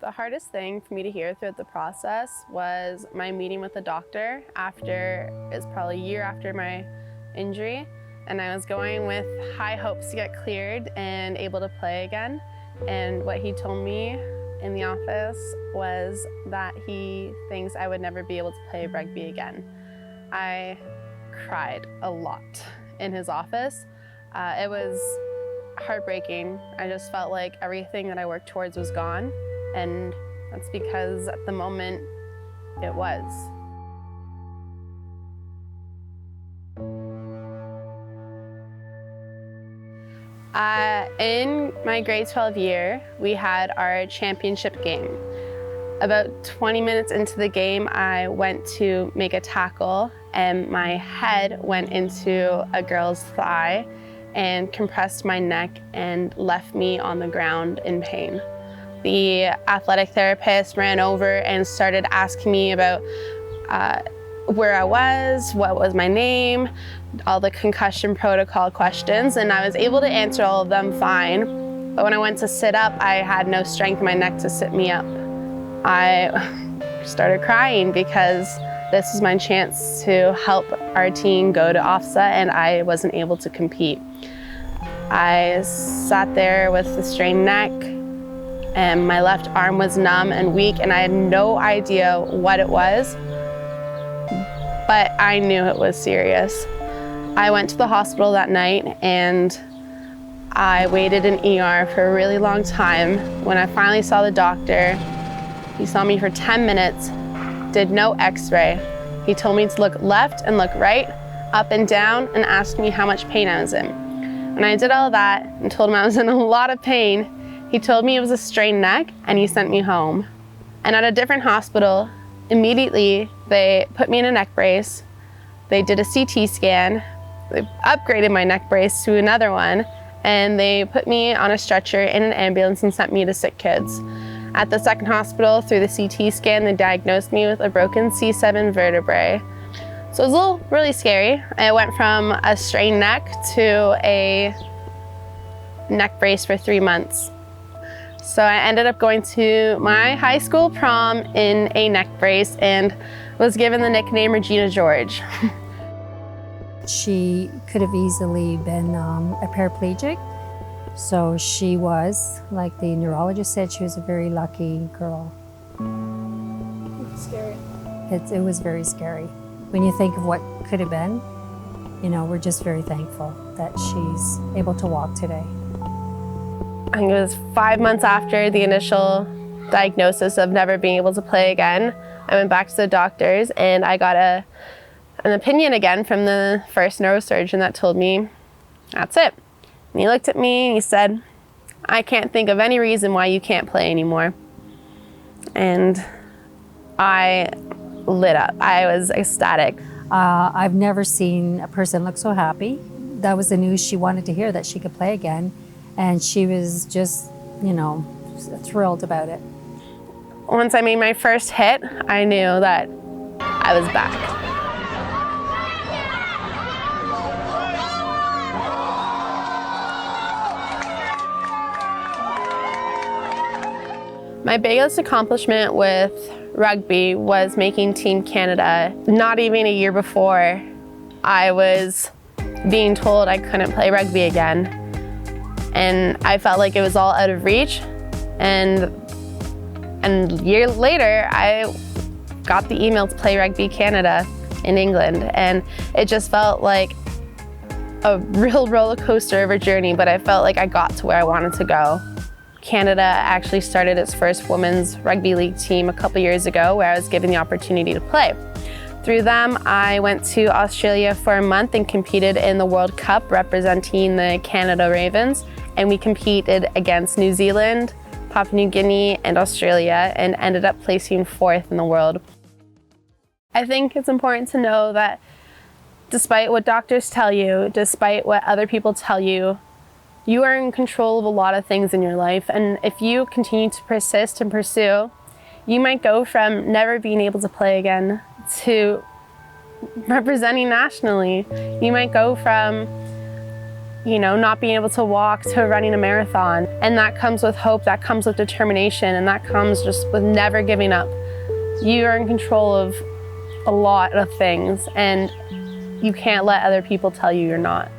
The hardest thing for me to hear throughout the process was my meeting with the doctor after, it was probably a year after my injury, and I was going with high hopes to get cleared and able to play again. And what he told me in the office was that he thinks I would never be able to play rugby again. I cried a lot in his office. It was heartbreaking. I just felt like everything that I worked towards was gone, and that's because at the moment it was. In my grade 12 year, we had our championship game. About 20 minutes into the game, I went to make a tackle and my head went into a girl's thigh and compressed my neck and left me on the ground in pain. The athletic therapist ran over and started asking me about where I was, what was my name, all the concussion protocol questions, and I was able to answer all of them fine. But when I went to sit up, I had no strength in my neck to sit me up. I started crying because this was my chance to help our team go to OFSA, and I wasn't able to compete. I sat there with a strained neck, and my left arm was numb and weak, and I had no idea what it was, but I knew it was serious. I went to the hospital that night, and I waited in ER for a really long time. When I finally saw the doctor, he saw me for 10 minutes, did no x-ray. He told me to look left and look right, up and down, and asked me how much pain I was in. When I did all that and told him I was in a lot of pain, he told me it was a strained neck, and he sent me home. And at a different hospital, immediately they put me in a neck brace. They did a CT scan. They upgraded my neck brace to another one, and they put me on a stretcher in an ambulance and sent me to Sick Kids. At the second hospital, through the CT scan, they diagnosed me with a broken C7 vertebrae. So it was really scary. I went from a strained neck to a neck brace for 3 months. So I ended up going to my high school prom in a neck brace and was given the nickname Regina George. She could have easily been a paraplegic. So she was, like the neurologist said, she was a very lucky girl. It's scary. It was very scary. When you think of what could have been, you know, we're just very thankful that she's able to walk today. I think it was 5 months after the initial diagnosis of never being able to play again, I went back to the doctors and I got an opinion again from the first neurosurgeon that told me, that's it. And he looked at me and he said, I can't think of any reason why you can't play anymore. And I lit up. I was ecstatic. I've never seen a person look so happy. That was the news she wanted to hear, that she could play again. And she was just, you know, thrilled about it. Once I made my first hit, I knew that I was back. My biggest accomplishment with rugby was making Team Canada. Not even a year before, I was being told I couldn't play rugby again. And I felt like it was all out of reach. And a year later, I got the email to play Rugby Canada in England. And it just felt like a real roller coaster of a journey, but I felt like I got to where I wanted to go. Canada actually started its first women's rugby league team a couple years ago, where I was given the opportunity to play. Through them, I went to Australia for a month and competed in the World Cup representing the Canada Ravens, and we competed against New Zealand, Papua New Guinea, and Australia, and ended up placing 4th in the world. I think it's important to know that despite what doctors tell you, despite what other people tell you, you are in control of a lot of things in your life, and if you continue to persist and pursue, you might go from never being able to play again to representing nationally. You might go from you know, not being able to walk to running a marathon. And that comes with hope, that comes with determination, and that comes just with never giving up. You are in control of a lot of things, and you can't let other people tell you you're not.